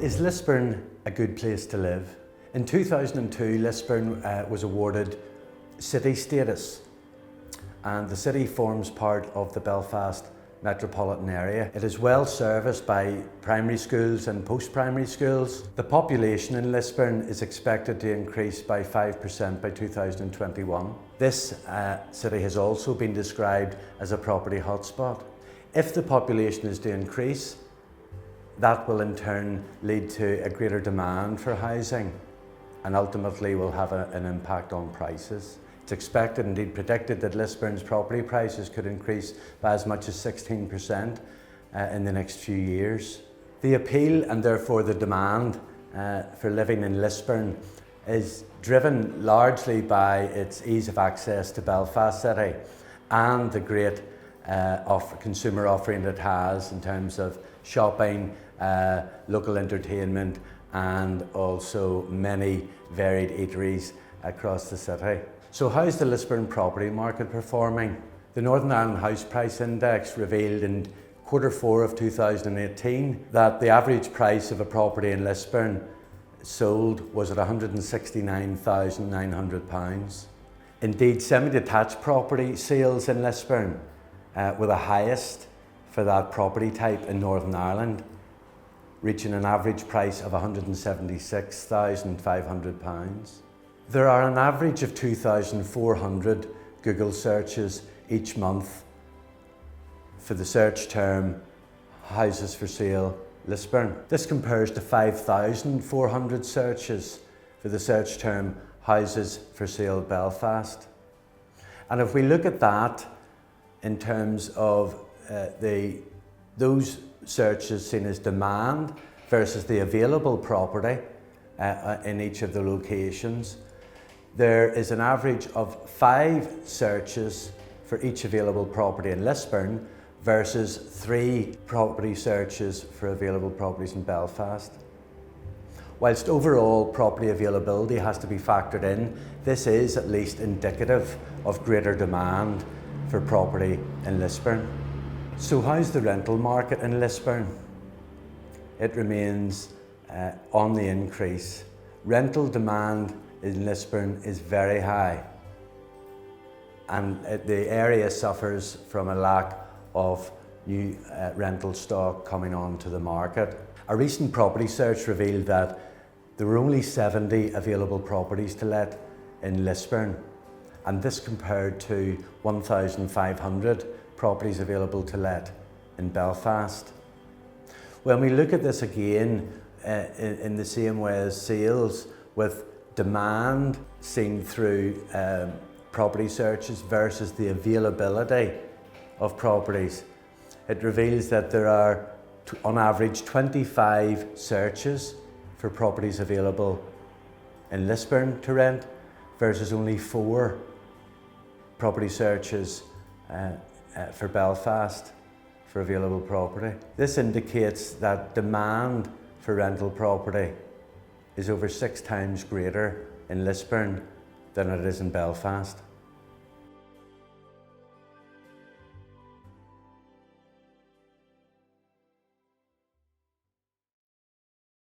Is Lisburn a good place to live? In 2002, Lisburn was awarded city status, and the city forms part of the Belfast metropolitan area. It is well serviced by primary schools and post-primary schools. The population in Lisburn is expected to increase by 5% by 2021. This city has also been described as a property hotspot. If the population is to increase, that will in turn lead to a greater demand for housing and ultimately will have an impact on prices. It's expected, indeed predicted, that Lisburn's property prices could increase by as much as 16% in the next few years. The appeal and therefore the demand for living in Lisburn is driven largely by its ease of access to Belfast City and the great consumer offering it has in terms of shopping, local entertainment, and also many varied eateries across the city. So how's the Lisburn property market performing? The Northern Ireland House Price Index revealed in Q4 of 2018 that the average price of a property in Lisburn sold was at £169,900. Indeed, semi-detached property sales in Lisburn were the highest for that property type in Northern Ireland, reaching an average price of £176,500. There are an average of 2,400 Google searches each month for the search term houses for sale Lisburn. This compares to 5,400 searches for the search term houses for sale Belfast. And if we look at that in terms of those searches seen as demand versus the available property in each of the locations, there is an average of 5 searches for each available property in Lisburn versus 3 property searches for available properties in Belfast. Whilst overall property availability has to be factored in, this is at least indicative of greater demand for property in Lisburn. So how's the rental market in Lisburn? It remains on the increase. Rental demand in Lisburn is very high, and the area suffers from a lack of new rental stock coming onto the market. A recent property search revealed that there were only 70 available properties to let in Lisburn, and this compared to 1,500 properties available to let in Belfast. When we look at this again in the same way as sales, with demand seen through property searches versus the availability of properties, it reveals that there are on average 25 searches for properties available in Lisburn to rent versus only 4 property searches for Belfast for available property. This indicates that demand for rental property is over 6 times greater in Lisburn than it is in Belfast.